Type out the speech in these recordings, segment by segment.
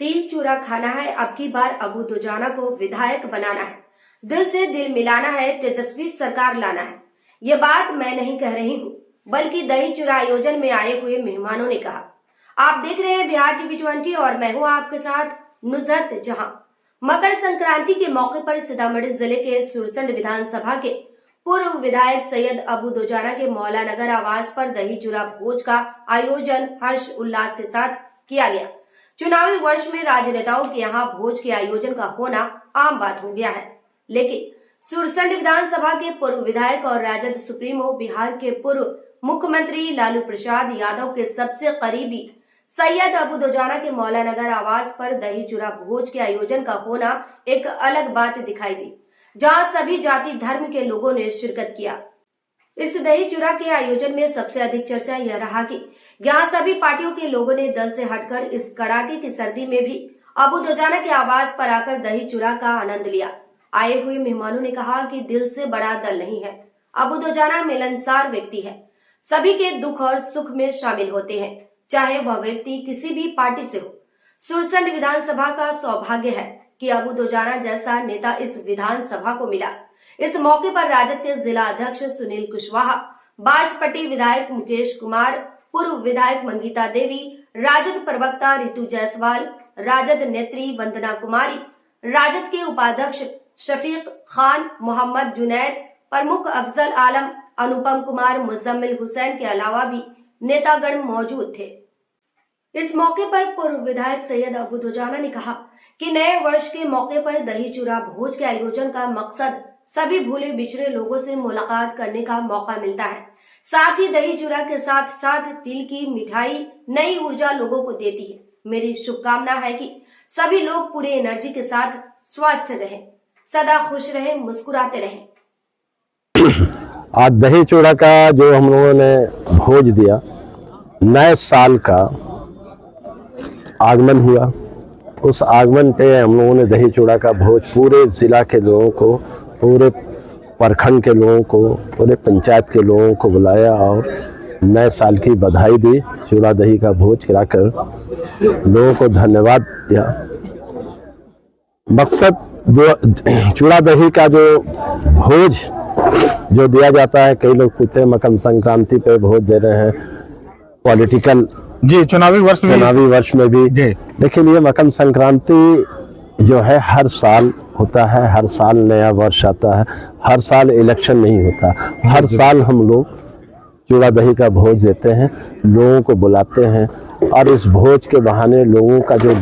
तिल चूरा खाना है, अब की बार अबू दुजाना को विधायक बनाना है, दिल से दिल मिलाना है, तेजस्वी सरकार लाना है। ये बात मैं नहीं कह रही हूँ, बल्कि दही चूरा आयोजन में आए हुए मेहमानों ने कहा। आप देख रहे हैं बिहार टीवी 20 और मैं हूँ आपके साथ नुसरत जहां। मकर संक्रांति के मौके पर सीतामढ़ी जिले के सुरसंड विधानसभा के पूर्व विधायक सैयद अबू दुजाना के मौला नगर आवास पर दही चूरा भोज का आयोजन हर्ष उल्लास के साथ किया गया। चुनावी वर्ष में राजनेताओं के यहाँ भोज के आयोजन का होना आम बात हो गया है, लेकिन सुरसंड विधानसभा के पूर्व विधायक और राजद सुप्रीमो बिहार के पूर्व मुख्यमंत्री लालू प्रसाद यादव के सबसे करीबी सैयद अबू दुजाना के मौला नगर आवास पर दही चूरा भोज के आयोजन का होना एक अलग बात दिखाई दी, जहां सभी जाति धर्म के लोगों ने शिरकत किया। इस दही चूरा के आयोजन में सबसे अधिक चर्चा यह रहा कि यहाँ सभी पार्टियों के लोगों ने दल से हटकर इस कड़ाके की सर्दी में भी अबू दुजाना के आवास पर आकर दही चूरा का आनंद लिया। आए हुए मेहमानों ने कहा कि दिल से बड़ा दल नहीं है, अबू दुजाना मिलनसार व्यक्ति है, सभी के दुख और सुख में शामिल होते हैं, चाहे वह व्यक्ति किसी भी पार्टी से हो। सुरसंड विधानसभा का सौभाग्य है कि अबू दुजाना जैसा नेता इस विधानसभा को मिला। इस मौके पर राजद के जिला अध्यक्ष सुनील कुशवाहा, बाजपट्टी विधायक मुकेश कुमार, पूर्व विधायक मंगीता देवी, राजद प्रवक्ता रितु जायसवाल, राजद नेत्री वंदना कुमारी, राजद के उपाध्यक्ष शफीक खान, मोहम्मद जुनैद, प्रमुख अफजल आलम, अनुपम कुमार, मुजम्मिल हुसैन के अलावा भी नेतागण मौजूद थे। इस मौके पर पूर्व विधायक सैयद अबू दुजाना ने कहा कि नए वर्ष के मौके पर दही चूरा भोज के आयोजन का मकसद सभी भूले बिछड़े लोगों से मुलाकात करने का मौका मिलता है। साथ ही दही चूरा के साथ साथ तिल की मिठाई नई ऊर्जा लोगों को देती है। मेरी शुभकामना है कि सभी लोग पूरे एनर्जी के साथ स्वस्थ रहें, सदा खुश रहें, मुस्कुराते रहें। आज दही चूड़ा का जो हम लोगों ने भोज दिया, नए साल का आगमन हुआ, उस आगमन पे हम लोगों ने दही चूड़ा का भोज पूरे ज़िला के लोगों को, पूरे प्रखंड के लोगों को, पूरे पंचायत के लोगों को बुलाया और नए साल की बधाई दी। चूड़ा दही का भोज कराकर लोगों को धन्यवाद दिया। मकसद जो चूड़ा दही का जो भोज जो दिया जाता है, कई लोग पूछते हैं मकर संक्रांति पे भोज दे रहे हैं, पॉलिटिकल जी चुनावी वर्ष में भी जी। लेकिन ये मकर संक्रांति जो है हर साल होता है, हर साल नया वर्ष आता है, हर साल इलेक्शन नहीं होता, हर साल हम लोग चूड़ा दही का भोज देते हैं, लोगों को बुलाते हैं और इस भोज के बहाने लोगों का जो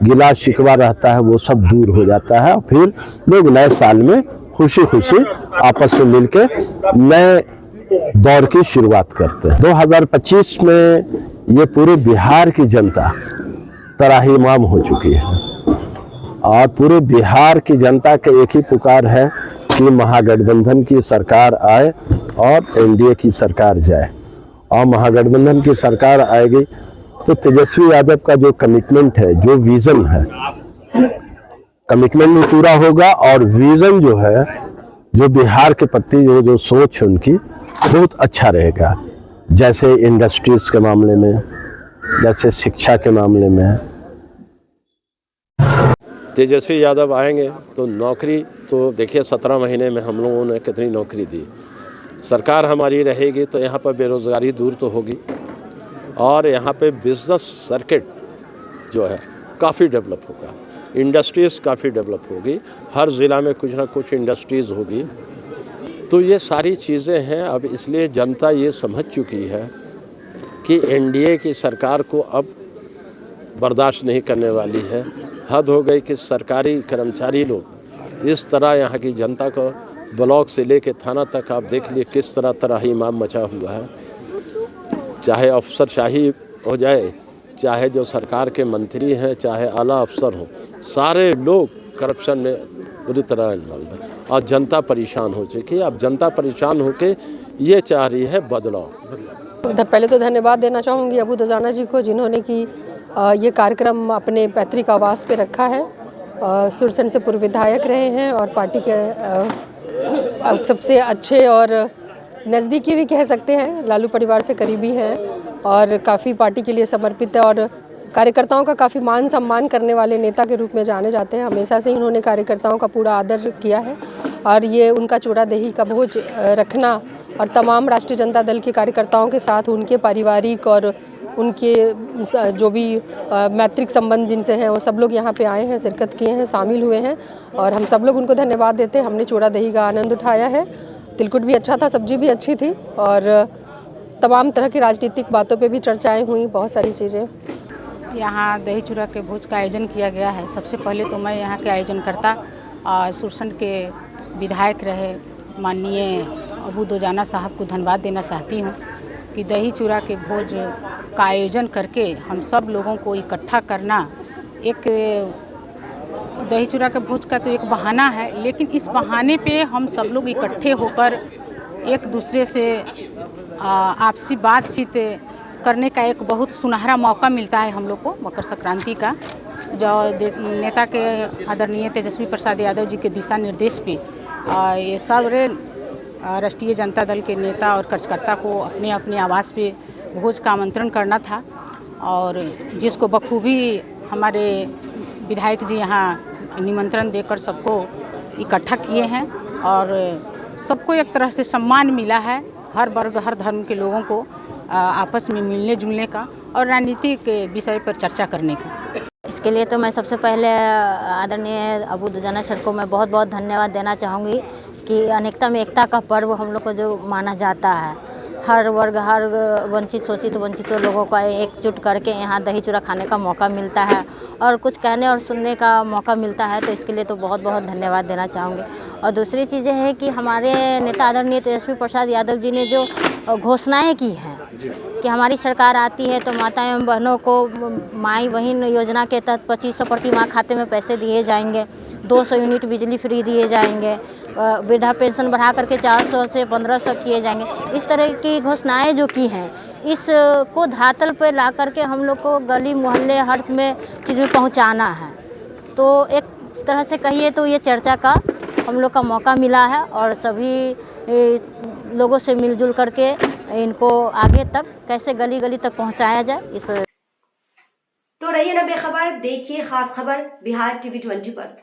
गिला शिकवा रहता है वो सब दूर हो जाता है और फिर लोग नए साल में खुशी खुशी आपस में मिलके नए दौर की शुरुआत करते हैं। 2025 में ये पूरे बिहार की जनता तराहीमाम हो चुकी है और पूरे बिहार की जनता के एक ही पुकार है कि महागठबंधन की सरकार आए और एनडीए की सरकार जाए। और महागठबंधन की सरकार आएगी तो तेजस्वी यादव का जो कमिटमेंट है, जो विजन है, कमिटमेंट भी पूरा होगा और विजन जो है, जो बिहार के प्रति जो सोच है उनकी बहुत अच्छा रहेगा। जैसे इंडस्ट्रीज के मामले में, जैसे शिक्षा के मामले में। तेजस्वी यादव आएंगे तो नौकरी तो देखिए 17 महीने में हम लोगों ने कितनी नौकरी दी। सरकार हमारी रहेगी तो यहाँ पर बेरोज़गारी दूर तो होगी और यहाँ पे बिजनेस सर्किट जो है काफ़ी डेवलप होगा, इंडस्ट्रीज़ काफ़ी डेवलप होगी, हर ज़िला में कुछ ना कुछ इंडस्ट्रीज़ होगी। तो ये सारी चीज़ें हैं। अब इसलिए जनता ये समझ चुकी है कि एनडीए की सरकार को अब बर्दाश्त नहीं करने वाली है। हद हो गई कि सरकारी कर्मचारी लोग इस तरह यहाँ की जनता को ब्लॉक से लेके थाना तक आप देख लिए किस तरह तराहीमाम मचा हुआ है। चाहे अफसरशाही हो जाए, चाहे जो सरकार के मंत्री हैं, चाहे आला अफसर हो, सारे लोग करप्शन में बुरी तरह इन्वॉल्व है और जनता परेशान हो चुकी है। अब जनता परेशान होकर ये चाह रही है बदलाव। पहले तो धन्यवाद देना चाहूँगी अबू दुजाना जी को, जिन्होंने कि ये कार्यक्रम अपने पैतृक आवास पे रखा है। सुरसंड से पूर्व विधायक रहे हैं और पार्टी के सबसे अच्छे और नज़दीकी भी कह सकते हैं, लालू परिवार से करीबी हैं और काफ़ी पार्टी के लिए समर्पित है और कार्यकर्ताओं का काफ़ी मान सम्मान करने वाले नेता के रूप में जाने जाते हैं। हमेशा से इन्होंने कार्यकर्ताओं का पूरा आदर किया है और ये उनका चूड़ा दही का भोज रखना और तमाम राष्ट्रीय जनता दल के कार्यकर्ताओं के साथ उनके पारिवारिक और उनके जो भी मैत्रिक संबंध जिनसे हैं वो सब लोग यहाँ पे आए हैं, शिरकत किए हैं, शामिल हुए हैं और हम सब लोग उनको धन्यवाद देते हैं। हमने चूड़ा दही का आनंद उठाया है। तिलकुट भी अच्छा था, सब्जी भी अच्छी थी और तमाम तरह की राजनीतिक बातों पे भी चर्चाएं हुई, बहुत सारी चीज़ें। यहाँ दही चूड़ा के भोज का आयोजन किया गया है। सबसे पहले तो मैं यहाँ के आयोजनकर्ता सुरसंड के विधायक रहे माननीय अबू दोजाना साहब को धन्यवाद देना चाहती हूँ कि दही चूड़ा के भोज का आयोजन करके हम सब लोगों को इकट्ठा करना, एक दही चूड़ा के भोज का तो एक बहाना है, लेकिन इस बहाने पे हम सब लोग इकट्ठे होकर एक दूसरे से आपसी बातचीत करने का एक बहुत सुनहरा मौका मिलता है हम लोग को। मकर संक्रांति का जो नेता के आदरणीय तेजस्वी प्रसाद यादव जी के दिशा निर्देश पे ये सारे राष्ट्रीय जनता दल के नेता और कार्यकर्ता को अपने अपने आवास पे भोज का आमंत्रण करना था और जिसको बखूबी हमारे विधायक जी यहाँ निमंत्रण देकर सबको इकट्ठा किए हैं और सबको एक तरह से सम्मान मिला है। हर वर्ग हर धर्म के लोगों को आपस में मिलने जुलने का और राजनीतिक विषय पर चर्चा करने का। इसके लिए तो मैं सबसे पहले आदरणीय अबू दोजाना सर को मैं बहुत बहुत धन्यवाद देना चाहूँगी कि अनेकता में एकता का पर्व हम लोग को जो माना जाता है, हर वर्ग हर वंचित शोषित वंचितों लोगों का एकजुट करके यहाँ दही चूड़ा खाने का मौका मिलता है और कुछ कहने और सुनने का मौका मिलता है, तो इसके लिए तो बहुत बहुत धन्यवाद देना चाहूँगी। और दूसरी चीज़ें हैं कि हमारे नेता आदरणीय तेजस्वी प्रसाद यादव जी ने जो घोषणाएं की हैं कि हमारी सरकार आती है तो माता एवं बहनों को माई बहन योजना के तहत 2500 प्रति माह खाते में पैसे दिए जाएंगे, 200 यूनिट बिजली फ्री दिए जाएंगे, वृद्धा पेंशन बढ़ा करके 400 से 1500 किए जाएंगे। इस तरह की घोषणाएं जो की हैं, इसको धरातल पर ला करके हम लोग को गली मोहल्ले हर में चीज़ में पहुँचाना है। तो एक तरह से कहिए तो ये चर्चा का हम लोग का मौका मिला है और सभी लोगों से मिलजुल करके इनको आगे तक कैसे गली गली तक पहुंचाया जाए इस पर। तो रहिए ना बेखबर, देखिए खास खबर बिहार टीवी 20 पर।